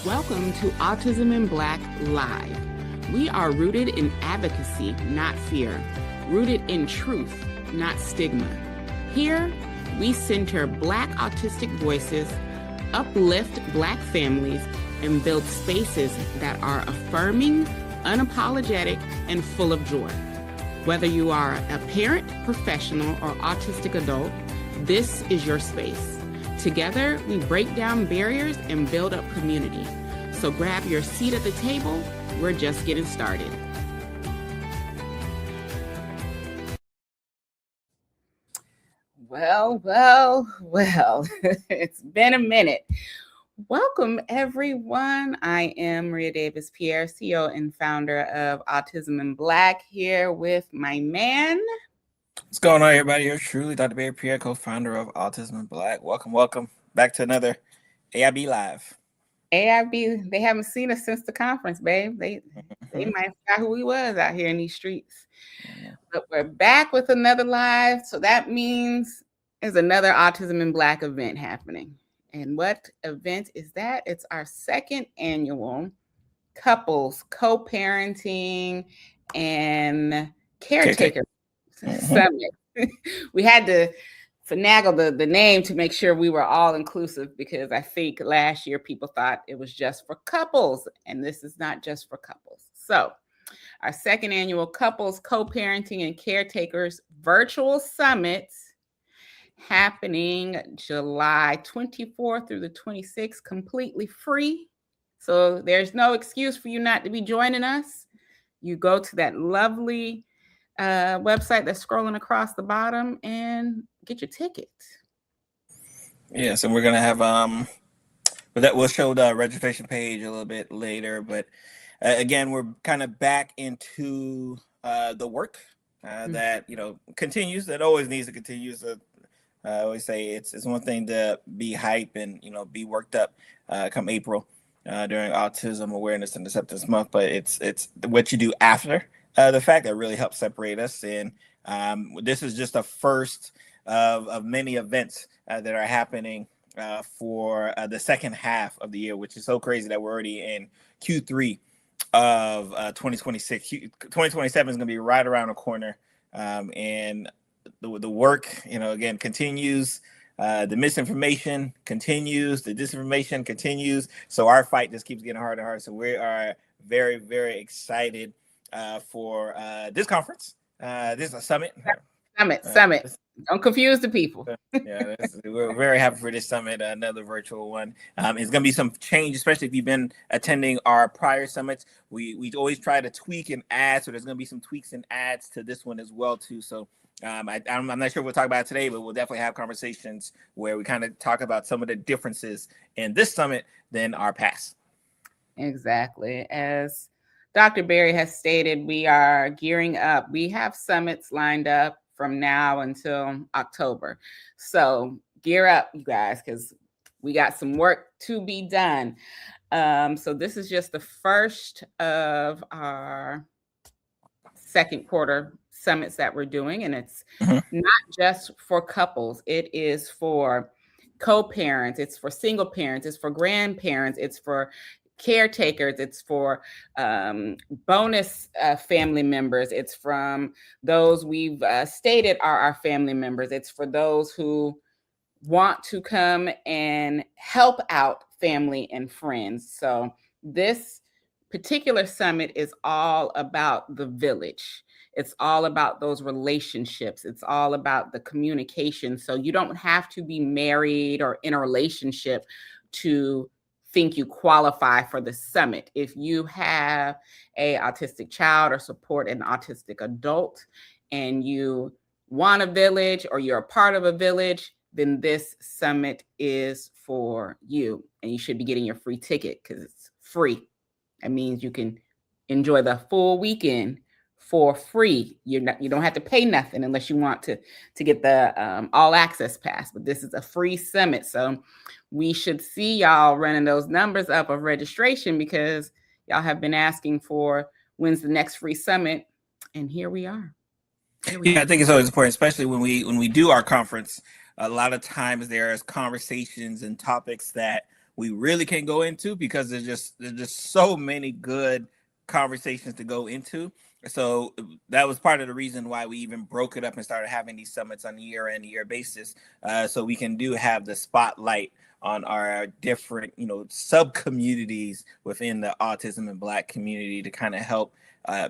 Welcome to Autism in Black Live. We are rooted in advocacy, not fear, rooted in truth, not stigma. Here, we center Black autistic voices, uplift Black families, and build spaces that are affirming, unapologetic, and full of joy. Whether you are a parent, professional, or autistic adult, this is your space. Together, we break down barriers and build up community. So grab your seat at the table. We're just getting started. Well, it's been a minute. Welcome, everyone. I am Maria Davis Pierre, CEO and founder of Autism in Black, here with my man. What's going on, everybody? You're truly Dr. Barry Pierre, co-founder of Autism in Black. Welcome back to another AIB Live. AIB, they haven't seen us since the conference, babe. They might forgot who we was out here in these streets. But we're back with another live. So that means there's another Autism in Black event happening. And what event is that? It's our second annual couples co-parenting and caretaker summit. We had to finagle the name to make sure we were all inclusive, because I think last year people thought it was just for couples, and this is not just for couples. So our second annual couples co-parenting and caretakers virtual summit happening July 24th through the 26th, completely free. So there's no excuse for you not to be joining us. You go to that lovely website that's scrolling across the bottom and get your ticket. Yes, and we're gonna have but that we'll show the registration page a little bit later. But again, we're kind of back into the work that continues. That always needs to continue. So I always say it's one thing to be hype and be worked up come April during Autism Awareness and Acceptance Month, but it's what you do after the fact that really helps separate us. And this is just the first of many events that are happening for the second half of the year, which is so crazy that we're already in Q3 of 2026. 2027 is going to be right around the corner, and the work, again, continues. The misinformation continues. The disinformation continues. So our fight just keeps getting harder and harder. So we are very, very excited for this conference. This is a summit. Summit. Don't confuse the people. We're very happy for this summit, another virtual one. It's going to be some change, especially if you've been attending our prior summits. We always try to tweak and add, so there's going to be some tweaks and adds to this one as well too. So I'm not sure we'll talk about it today, but we'll definitely have conversations where we kind of talk about some of the differences in this summit than our past. Exactly. As Dr. Barry has stated, we are gearing up. We have summits lined up from now until October. So gear up, you guys, because we got some work to be done. So this is just the first of our second quarter summits that we're doing. And it's not just for couples. It is for co-parents. It's for single parents. It's for grandparents. It's for caretakers. It's for bonus family members. It's from those we've stated are our family members. It's for those who want to come and help out family and friends. So this particular summit is all about the village. It's all about those relationships. It's all about the communication. So you don't have to be married or in a relationship to think you qualify for the summit. If you have an autistic child or support an autistic adult and you want a village or you're a part of a village, then this summit is for you. And you should be getting your free ticket because it's free. That means you can enjoy the full weekend for free. You don't have to pay nothing unless you want to get the all access pass, but this is a free summit. So we should see y'all running those numbers up of registration, because y'all have been asking for when's the next free summit, and here we are. I think it's always important, especially when we do our conference. A lot of times there's conversations and topics that we really can go into, because there's just so many good conversations to go into. So that was part of the reason why we even broke it up and started having these summits on a year basis, so we can have the spotlight on our different, sub communities within the autism and Black community, to kind of help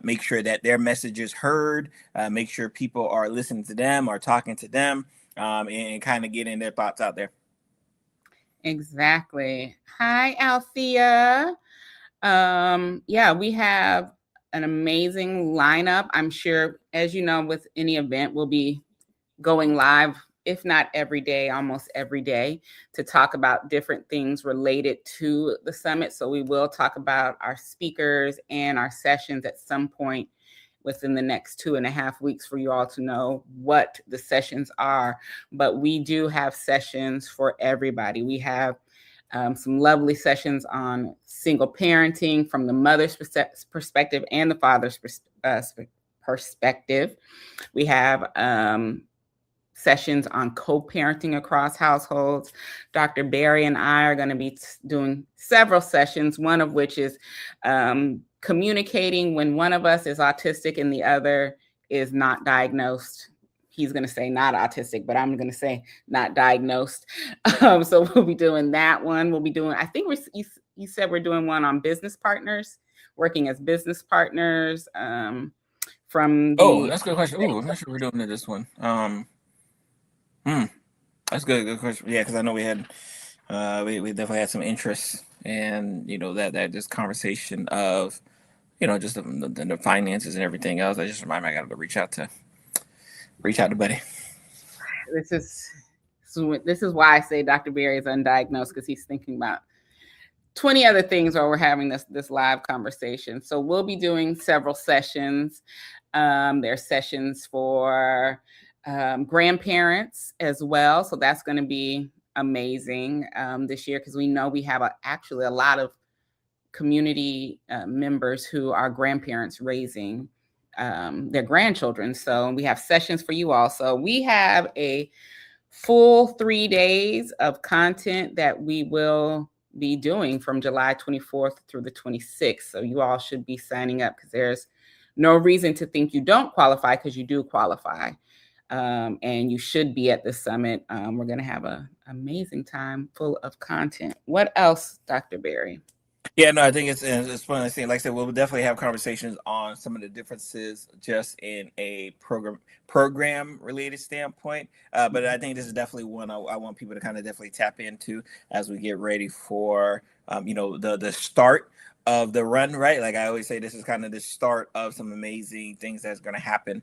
make sure that their message is heard, make sure people are listening to them, or talking to them, and kind of getting their thoughts out there. Exactly. Hi, Althea. Yeah, we have an amazing lineup. I'm sure, as you know, with any event, we'll be going live, if not every day, almost every day, to talk about different things related to the summit. So we will talk about our speakers and our sessions at some point within the next 2.5 weeks for you all to know what the sessions are. But we do have sessions for everybody. We have some lovely sessions on single parenting from the mother's perspective and the father's perspective. We have sessions on co-parenting across households. Dr. Barry and I are going to be doing several sessions, one of which is communicating when one of us is autistic and the other is not diagnosed. He's going to say not autistic, but I'm going to say not diagnosed. So we'll be doing that one. We'll be doing, I think you said we're doing one on business partners, working as business partners from the... Oh, that's a good question. Oh, I'm not sure we're doing this one. That's good question. Yeah, because I know we had we definitely had some interest in that just conversation of just the finances and everything else. I just remind me I got to reach out to Buddy. This is why I say Dr. Barry is undiagnosed, because he's thinking about 20 other things while we're having this live conversation. So we'll be doing several sessions. There are sessions for grandparents as well. So that's going to be amazing this year, because we know we have actually a lot of community members who are grandparents raising their grandchildren. So we have sessions for you all. So we have a full 3 days of content that we will be doing from July 24th through the 26th. So you all should be signing up, because there's no reason to think you don't qualify, because you do qualify. And you should be at the summit. We're going to have an amazing time full of content. What else, Dr. Barry? Yeah, no, I think it's fun to see. Like I said, we'll definitely have conversations on some of the differences just in a program related standpoint. But I think this is definitely one I want people to kind of definitely tap into as we get ready for the start of the run, right? Like I always say, this is kind of the start of some amazing things that's going to happen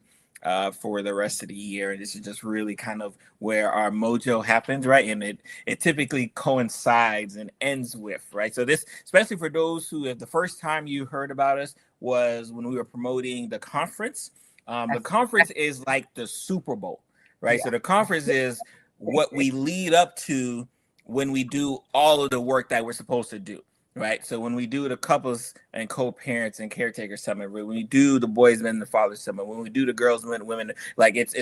for the rest of the year. And this is just really kind of where our mojo happens, right? And it typically coincides and ends with, right? So this, especially for those who, if the first time you heard about us was when we were promoting the conference, the conference is like the Super Bowl, right? Yeah. So the conference is what we lead up to when we do all of the work that we're supposed to do. Right. So when we do the couples and co-parents and caretaker summit, when we do the boys, men, and the father summit, when we do the girls, men, women, like it's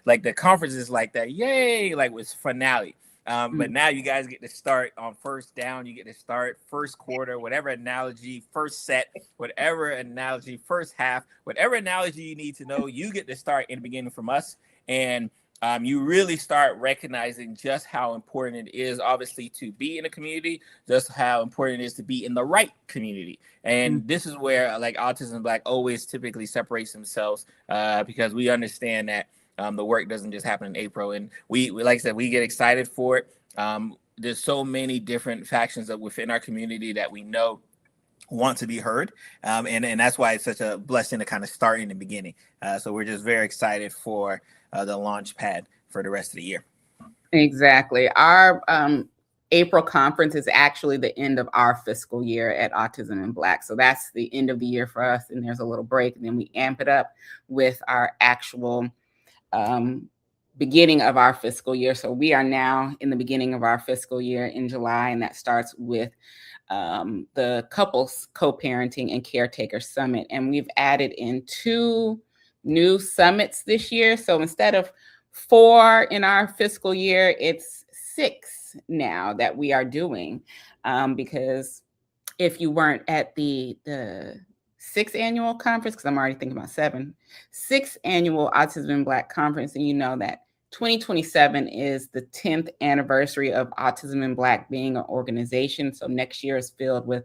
like the conference is like that. Yay. Like it's finale. But now you guys get to start on first down. You get to start first quarter, whatever analogy, first set, whatever analogy, first half, whatever analogy you need to know, you get to start in the beginning from us. And you really start recognizing just how important it is, obviously, to be in a community, just how important it is to be in the right community. And this is where, like, Autism Black always typically separates themselves because we understand that the work doesn't just happen in April. And we, like I said, we get excited for it. There's so many different factions within our community that we know want to be heard. And that's why it's such a blessing to kind of start in the beginning. So we're just very excited for the launch pad for the rest of the year. Exactly. Our April conference is actually the end of our fiscal year at Autism and Black. So that's the end of the year for us. And there's a little break. And then we amp it up with our actual beginning of our fiscal year. So we are now in the beginning of our fiscal year in July. And that starts with the couples co-parenting and caretaker summit. And we've added in 2 new summits this year. So instead of 4 in our fiscal year, it's 6 summits now that we are doing, because if you weren't at the 6th annual conference, because I'm already thinking about 6th annual Autism in Black conference, and you know that 2027 is the 10th anniversary of Autism in Black being an organization. So next year is filled with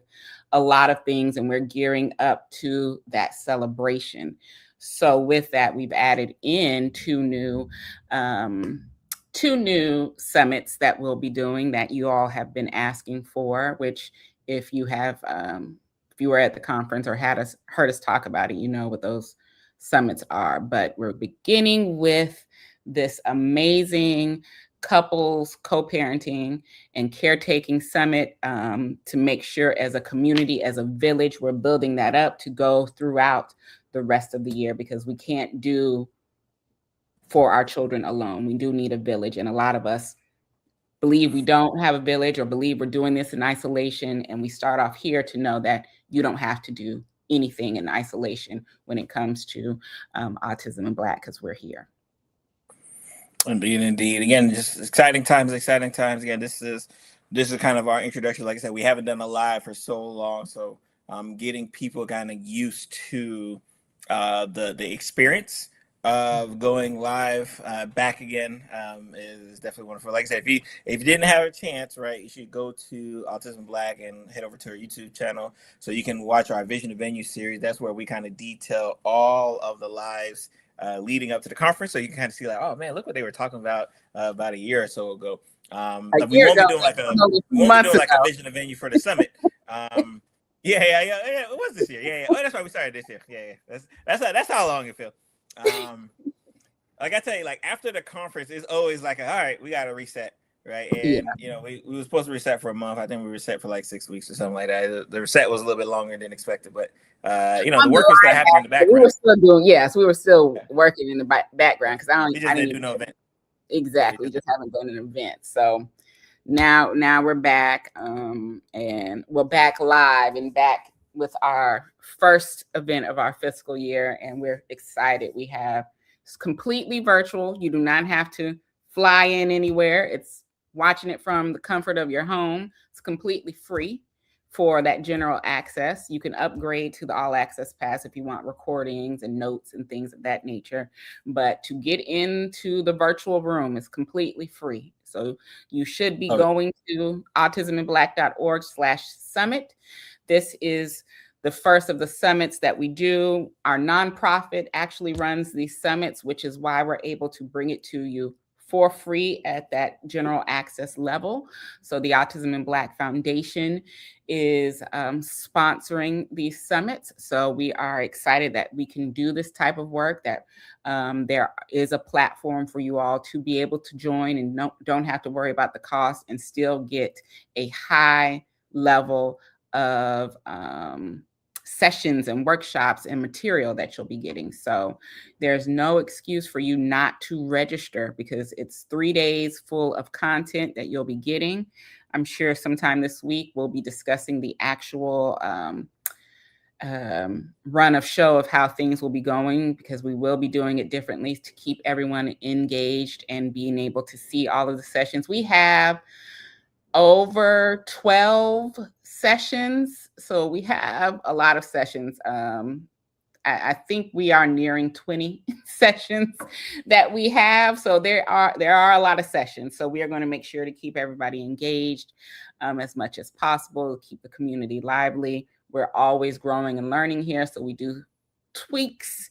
a lot of things, and we're gearing up to that celebration. So with that, we've added in two new summits that we'll be doing that you all have been asking for, which if you were at the conference or heard us talk about it, you know what those summits are. But we're beginning with this amazing couples co-parenting and caretaking summit, to make sure as a community, as a village, we're building that up to go throughout the rest of the year, because we can't do for our children alone. We do need a village, and a lot of us believe we don't have a village or believe we're doing this in isolation. And we start off here to know that you don't have to do anything in isolation when it comes to Autism in Black, because we're here. Indeed. Again, just exciting times. Again, this is kind of our introduction. Like I said, we haven't done a live for so long, so getting people kind of used to the experience of going live back again is definitely wonderful. Like I said, if you didn't have a chance, right, you should go to Autism Black and head over to our YouTube channel so you can watch our Vision to Venue series. That's where we kind of detail all of the lives leading up to the conference, so you can kind of see like, oh man, look what they were talking about a year or so ago. We won't be doing like a Vision to Venue for the summit. Yeah. It was this year. Yeah. Oh, that's why we started this year. Yeah. That's how long it feels. Like I tell you, like after the conference, it's always like, all right, we got to reset, right? And you know, we were supposed to reset for a month. I think we reset for like 6 weeks or something like that. The reset was a little bit longer than expected, but you know, the work was still happening in the background. We were still we were still working in the background because I didn't do no event. Exactly, just haven't done an event. So now we're back, and we're back live and back with our first event of our fiscal year, and we're excited. It's completely virtual. You do not have to fly in anywhere. It's watching it from the comfort of your home. It's completely free for that general access. You can upgrade to the all access pass if you want recordings and notes and things of that nature. But to get into the virtual room is completely free. So you should be going to autisminblack.org/summit. This is the first of the summits that we do. Our nonprofit actually runs these summits, which is why we're able to bring it to you for free at that general access level. So the Autism in Black Foundation is sponsoring these summits. So we are excited that we can do this type of work, that there is a platform for you all to be able to join and don't have to worry about the cost and still get a high level of sessions and workshops and material that you'll be getting. So there's no excuse for you not to register, because it's 3 days full of content that you'll be getting. I'm sure sometime this week we'll be discussing the actual run of show of how things will be going, because we will be doing it differently to keep everyone engaged and being able to see all of the sessions. We have over 12 sessions. So we have a lot of sessions. I think we are nearing 20 sessions that we have. So there are a lot of sessions. So we are going to make sure to keep everybody engaged as much as possible, keep the community lively. We're always growing and learning here. So we do tweaks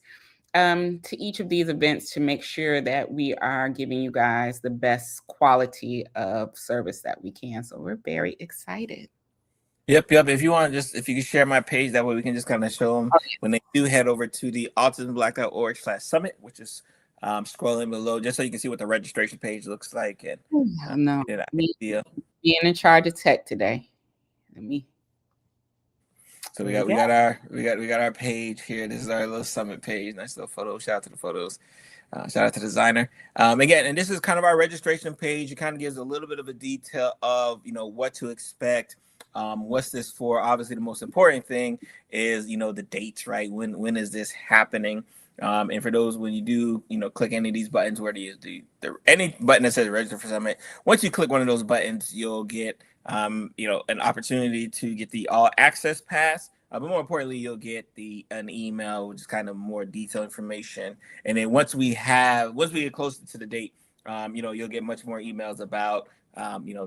to each of these events to make sure that we are giving you guys the best quality of service that we can. So we're very excited. Yep. If you want, if you can share my page, that way we can just kind of show them when they do head over to the autismblack.org/summit, which is scrolling below, just so you can see what the registration page looks like. And being in charge of tech today. So we got our page here. This is our little summit page. Nice little photo. Shout out to the photos. Shout out to the designer. Again, and this is kind of our registration page. It kind of gives a little bit of a detail of what to expect. What's this for? Obviously, the most important thing is the dates, right? When is this happening? And for those, when you do, click any of these buttons, where any button that says register for summit, once you click one of those buttons, you'll get, an opportunity to get the all access pass. But more importantly, you'll get an email, which is kind of more detailed information. And then once we get closer to the date, you'll get much more emails about,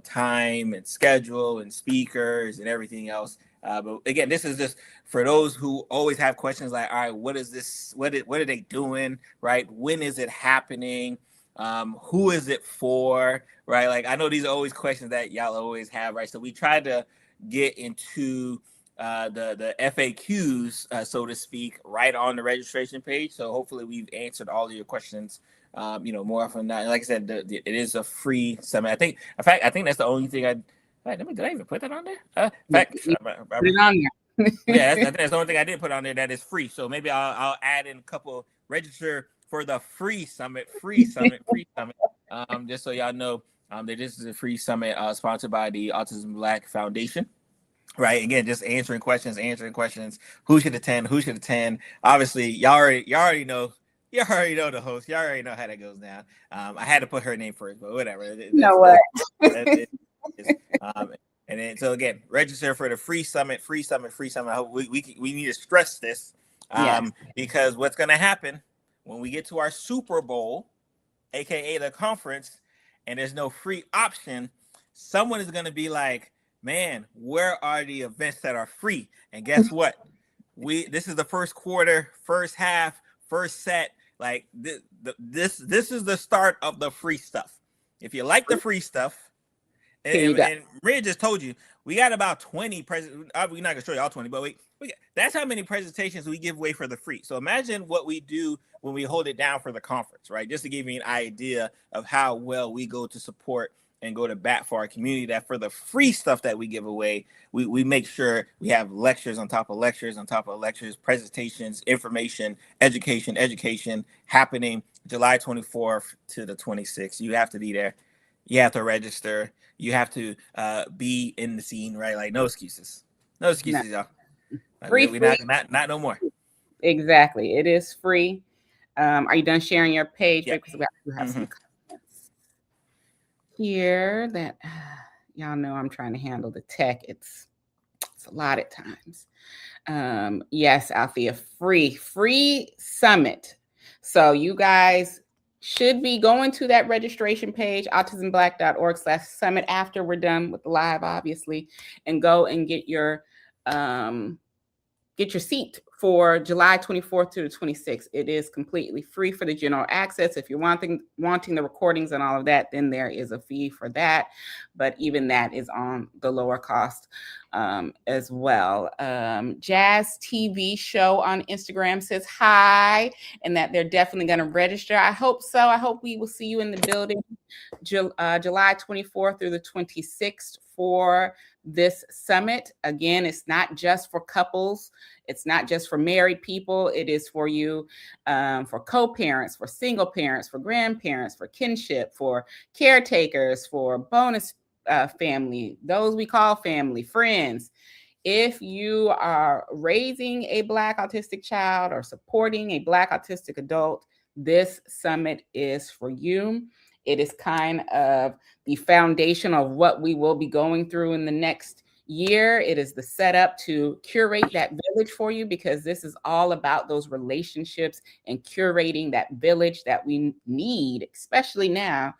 time and schedule and speakers and everything else. But again, this is just for those who always have questions like, all right, what is this? What are they doing? Right? When is it happening? Who is it for? Right? Like, I know these are always questions that y'all always have, right? So we try to get into the FAQs, so to speak, right on the registration page. So hopefully we've answered all of your questions, more often than not. And like I said, it is a free summit. In fact, I think that's the only thing did I even put that on there? Put it on there. Yeah, I think that's the only thing I did put on there that is free. So maybe I'll add in a couple. Register for the free summit, just so y'all know that this is a free summit sponsored by the Autism Black Foundation. Right. Again, just answering questions. Who should attend? Obviously, y'all already know. You already know the host. You already know how that goes down. I had to put her name first, but whatever. And then, so again, register for the free summit. I hope we need to stress this, because what's going to happen when we get to our Super Bowl, aka the conference, and there's no free option, someone is going to be like, man, where are the events that are free? And guess what? This is the first quarter, first half, first set. Like this is the start of the free stuff. If you like the free stuff, and Maria just told you, we got about 20 we're not gonna show you all 20, but that's how many presentations we give away for the free. So imagine what we do when we hold it down for the conference, right? Just to give you an idea of how well we go to support and go to bat for our community, that for the free stuff that we give away, we make sure we have lectures on top of lectures, presentations, information, education happening July 24th to the 26th. You have to be there. You have to register. You have to be in the scene, right? Like, no excuses, y'all. Like, free. Not no more. Exactly. It is free. Are you done sharing your page? Yep. Because we have some comments here that y'all know I'm trying to handle the tech. It's a lot at times. Yes, Althea, free summit. So you guys should be going to that registration page, autismblack.org/summit, after we're done with the live, obviously, and go and get your seat for July 24th to the 26th. It is completely free for the general access. If you're wanting the recordings and all of that, then there is a fee for that. But even that is on the lower cost as well. Jazz TV Show on Instagram says hi, and that they're definitely going to register. I hope so. I hope we will see you in the building July 24th through the 26th for this summit. Again, it's not just for couples. It's not just for married people. It is for you, for co-parents, for single parents, for grandparents, for kinship, for caretakers, for bonus family, those we call family, friends. If you are raising a Black autistic child or supporting a Black autistic adult, this summit is for you. It is kind of the foundation of what we will be going through in the next year. It is the setup to curate that village for you, because this is all about those relationships and curating that village that we need, especially now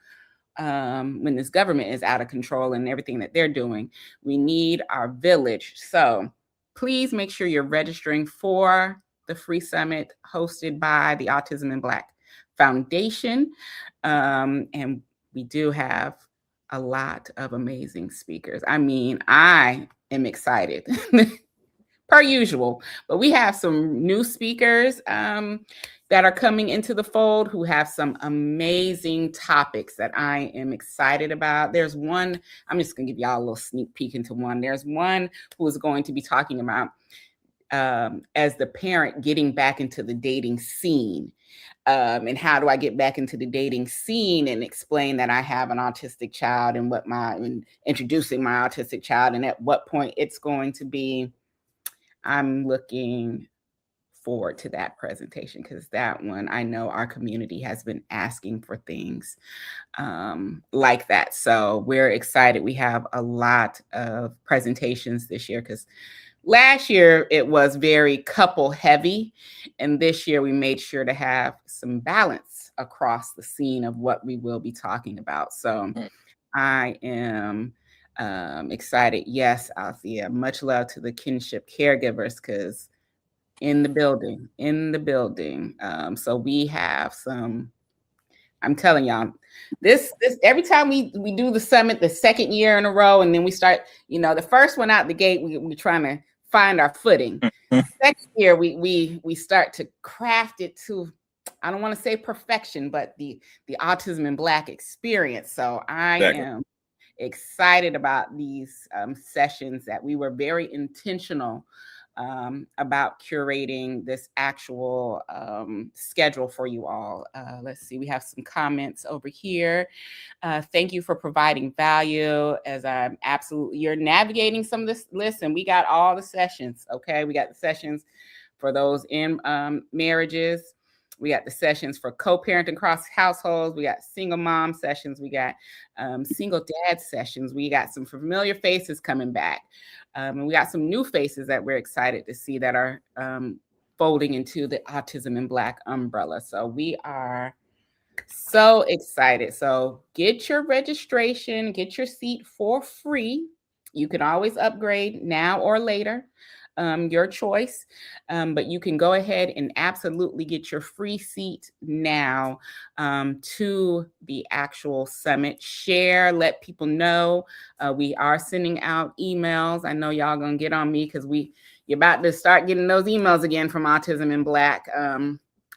when this government is out of control and everything that they're doing. We need our village. So please make sure you're registering for the free summit hosted by the Autism in Black Foundation. And we do have a lot of amazing speakers. I mean, I am excited per usual, but we have some new speakers that are coming into the fold who have some amazing topics that I am excited about. There's one, I'm just gonna give y'all a little sneak peek into one. There's one who is going to be talking about as the parent getting back into the dating scene. And how do I get back into the dating scene and explain that I have an autistic child and introducing my autistic child, and at what point it's going to be. I'm looking forward to that presentation, because that one, I know our community has been asking for things like that. So we're excited. We have a lot of presentations this year, because last year it was very couple heavy, and this year we made sure to have some balance across the scene of what we will be talking about. So I am excited. Yes, Althea, much love to the kinship caregivers, because in the building. So we have some, I'm telling y'all, this every time we do the summit, the second year in a row, and then we start, the first one out the gate, we're trying to find our footing. Second year, we start to craft it to, I don't want to say perfection, but the Autism in Black experience. So I am excited about these sessions, that we were very intentional about curating this actual schedule for you all. Let's see, we have some comments over here. Thank you for providing value, as you're navigating some of this. Listen, we got all the sessions, okay? We got the sessions for those in marriages. We got the sessions for co-parenting across households. We got single mom sessions. We got single dad sessions. We got some familiar faces coming back. And we got some new faces that we're excited to see that are folding into the Autism in Black umbrella. So we are so excited. So get your registration, get your seat for free. You can always upgrade now or later. Your choice, but you can go ahead and absolutely get your free seat now to the actual summit. Share, let people know. We are sending out emails. I know y'all gonna get on me, because you're about to start getting those emails again from Autism in Black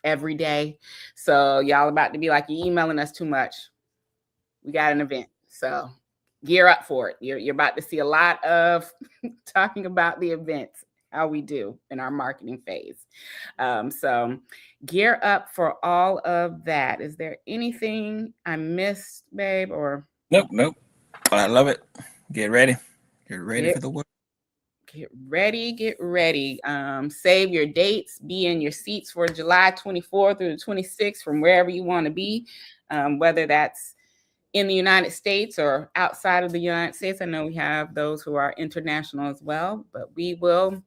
every day. So y'all about to be like, you're emailing us too much. We got an event, so gear up for it. You're about to see a lot of talking about the events, how we do in our marketing phase. So gear up for all of that. Is there anything I missed, babe? Or Nope. I love it. Get ready for the work. Get ready. Save your dates. Be in your seats for July 24th through the 26th, from wherever you want to be, whether that's in the United States or outside of the United States. I know we have those who are international as well, but we will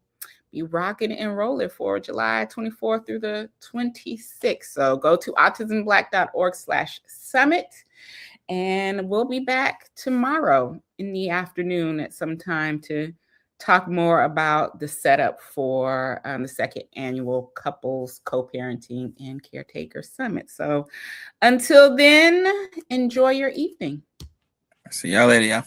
be rocking and rolling for July 24th through the 26th. So go to autismblack.org/summit, and we'll be back tomorrow in the afternoon at some time to talk more about the setup for the second annual Couples Co-Parenting and Caretaker Summit. So until then, enjoy your evening. See y'all later, y'all.